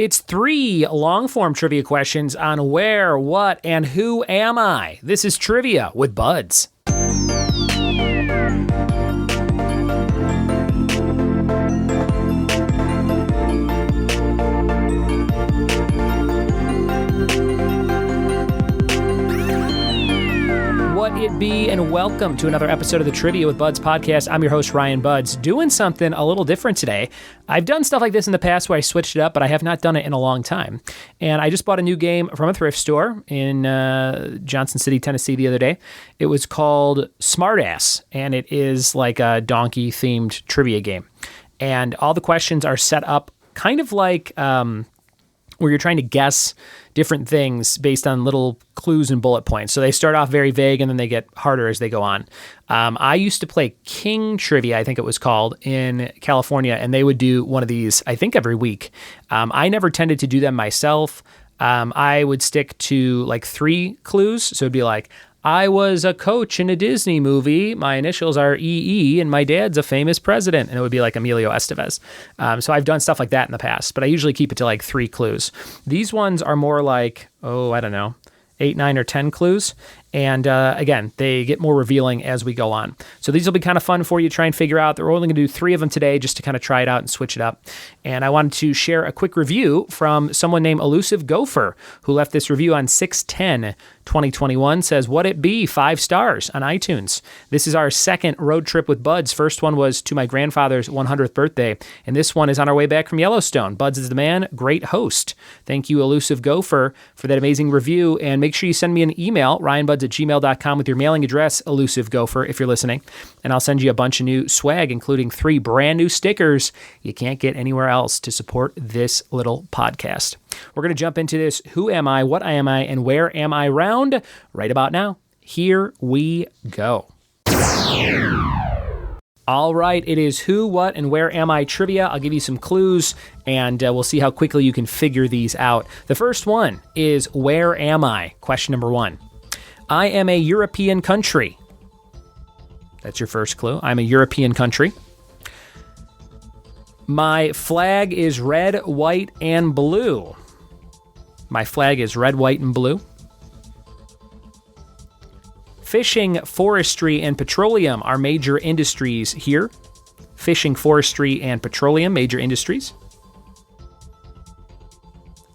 It's 3 long-form trivia questions on where, what, and who am I? This is Trivia with Buds. What it be, and welcome to another episode of the Trivia with Buds podcast. I'm your host, Ryan Buds, doing something a little different today. I've done stuff like this in the past where I switched it up, but I have not done it in a long time. And I just bought a new game from a thrift store in Johnson City, Tennessee the other day. It was called Smartass, and it is like a donkey-themed trivia game. And all the questions are set up kind of like where you're trying to guess different things based on little clues and bullet points. So they start off very vague and then they get harder as they go on. I used to play King Trivia, I think it was called, in California, and they would do one of these, I think, every week. I never tended to do them myself. I would stick to like 3 clues. So it'd be like, I was a coach in a Disney movie. My initials are EE, and my dad's a famous president. And it would be like Emilio Estevez. So I've done stuff like that in the past, but I usually keep it to like 3 clues. These ones are more like, I don't know, 8, 9, or 10 clues. And again, they get more revealing as we go on. So these will be kind of fun for you to try and figure out. They're only going to do 3 of them today just to kind of try it out and switch it up. And I wanted to share a quick review from someone named Elusive Gopher, who left this review on 6/10/2021. Says, what it be, 5 stars on iTunes. This is our second road trip with Buds. First one was to my grandfather's 100th birthday. And this one is on our way back from Yellowstone. Buds is the man. Great host. Thank you, Elusive Gopher, for that amazing review. And make sure you send me an email, ryanbuds@gmail.com, with your mailing address, Elusive Gopher, if you're listening. And I'll send you a bunch of new swag, including 3 brand new stickers you can't get anywhere else to support this little podcast. We're going to jump into this Who Am I, What Am I, and Where Am I round right about now. Here we go. All right, it is Who, What, and Where Am I trivia. I'll give you some clues, and we'll see how quickly you can figure these out. The first one is Where Am I? Question number 1. I am a European country. That's your first clue. I'm a European country. My flag is red, white, and blue. My flag is red, white, and blue. Fishing, forestry, and petroleum are major industries here. Fishing, forestry, and petroleum, major industries.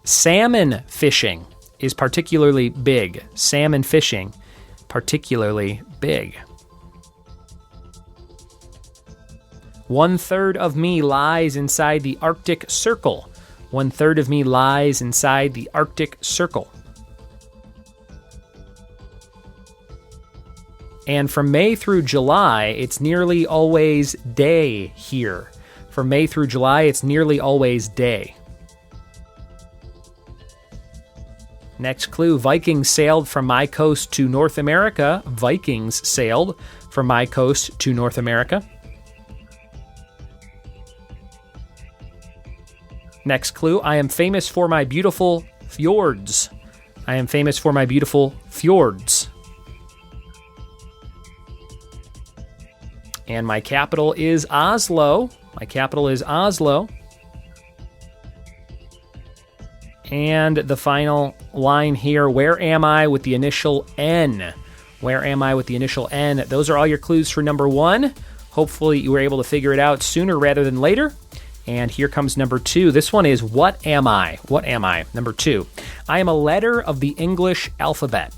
Salmon fishing is particularly big. Salmon fishing, particularly big. 1/3 of me lies inside the Arctic Circle. 1/3 of me lies inside the Arctic Circle. And from May through July, it's nearly always day here. From May through July, it's nearly always day. Next clue, Vikings sailed from my coast to North America. Vikings sailed from my coast to North America. Next clue, I am famous for my beautiful fjords. I am famous for my beautiful fjords. And my capital is Oslo. My capital is Oslo. And the final line here, where am I with the initial N? Where am I with the initial N? Those are all your clues for number 1. Hopefully you were able to figure it out sooner rather than later. And here comes number 2. This one is, what am I? What am I? Number 2. I am a letter of the English alphabet.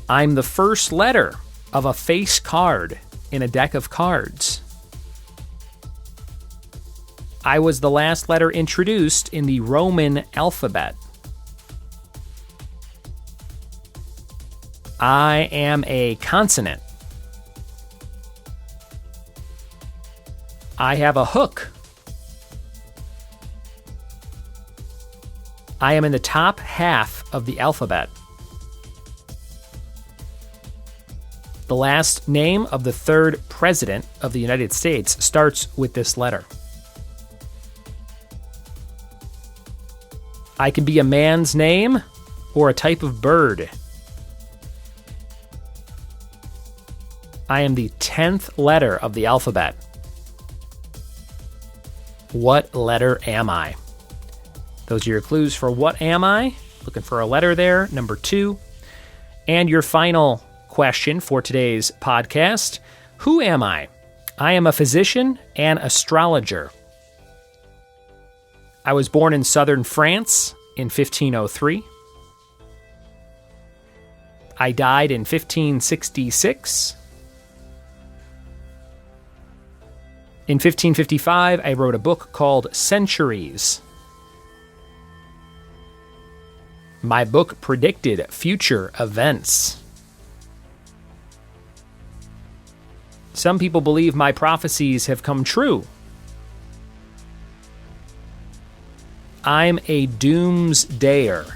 I'm the first letter of a face card in a deck of cards. I was the last letter introduced in the Roman alphabet. I am a consonant. I have a hook. I am in the top half of the alphabet. The last name of the 3rd president of the United States starts with this letter. I can be a man's name or a type of bird. I am the 10th letter of the alphabet. What letter am I? Those are your clues for what am I? Looking for a letter there, number 2. And your final question for today's podcast, who am I? I am a physician and astrologer. I was born in southern France in 1503. I died in 1566. In 1555, I wrote a book called Centuries. My book predicted future events. Some people believe my prophecies have come true. I'm a doomsdayer.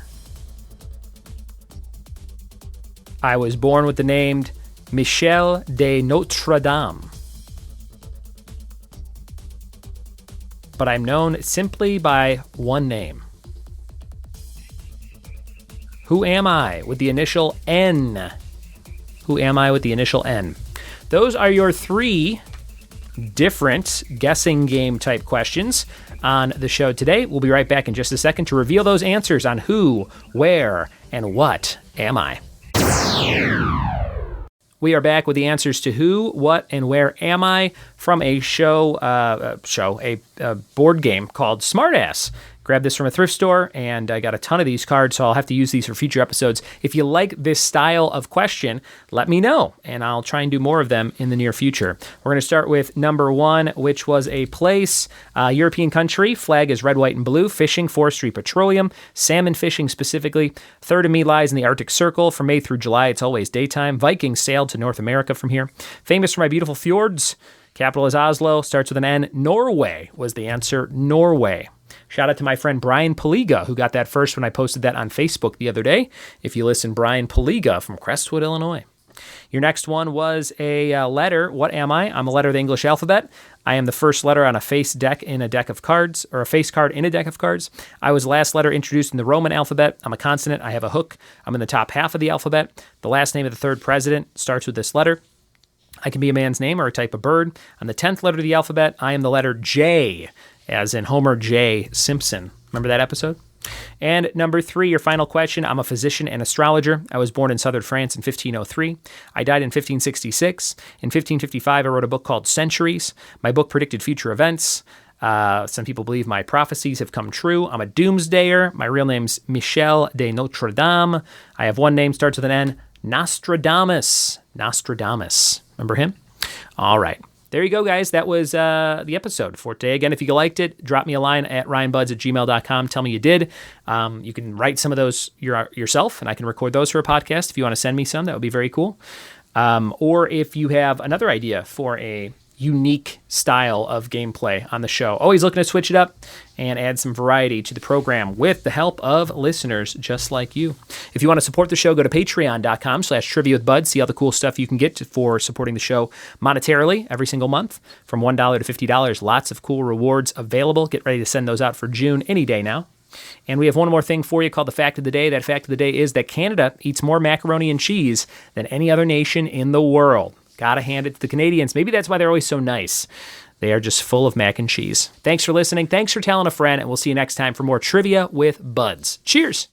I was born with the name Michel de Notre Dame. But I'm known simply by one name. Who am I with the initial N? Who am I with the initial N? Those are your 3 different guessing game type questions on the show today. We'll be right back in just a second to reveal those answers on who, where, and what am I. We are back with the answers to who, what, and where am I from a board game called Smartass. Grabbed this from a thrift store, and I got a ton of these cards, so I'll have to use these for future episodes. If you like this style of question, let me know, and I'll try and do more of them in the near future. We're going to start with number 1, which was a place, European country, flag is red, white, and blue, fishing, forestry, petroleum, salmon fishing specifically. Third of me lies in the Arctic Circle. From May through July, it's always daytime. Vikings sailed to North America from here. Famous for my beautiful fjords. Capital is Oslo, starts with an N. Norway was the answer, Norway. Shout out to my friend Brian Paliga, who got that first when I posted that on Facebook the other day. If you listen, Brian Paliga from Crestwood, Illinois. Your next one was a letter. What am I? I'm a letter of the English alphabet. I am the first letter on a face deck in a deck of cards, or a face card in a deck of cards. I was the last letter introduced in the Roman alphabet. I'm a consonant. I have a hook. I'm in the top half of the alphabet. The last name of the 3rd president starts with this letter. I can be a man's name or a type of bird. I'm the 10th letter of the alphabet. I am the letter J, as in Homer J. Simpson. Remember that episode? And number 3, your final question. I'm a physician and astrologer. I was born in southern France in 1503. I died in 1566. In 1555, I wrote a book called Centuries. My book predicted future events. Some people believe my prophecies have come true. I'm a doomsdayer. My real name's Michel de Notre Dame. I have one name, starts with an N. Nostradamus. Nostradamus. Remember him? All right. There you go, guys. That was the episode for today. Again, if you liked it, drop me a line at ryanbuds@gmail.com. Tell me you did. You can write some of those yourself, and I can record those for a podcast. If you want to send me some, that would be very cool. Or if you have another idea for a unique style of gameplay on the show, always looking to switch it up and add some variety to the program with the help of listeners just like you. If you want to support the show, go to patreon.com/triviawithbud. See all the cool stuff you can get for supporting the show monetarily every single month, from $1 to $50. Lots of cool rewards available. Get ready to send those out for June any day now. And we have one more thing for you called the Fact of the Day. That Fact of the Day is that Canada eats more macaroni and cheese than any other nation in the world. Gotta hand it to the Canadians. Maybe that's why they're always so nice. They are just full of mac and cheese. Thanks for listening. Thanks for telling a friend. And we'll see you next time for more Trivia with Buds. Cheers.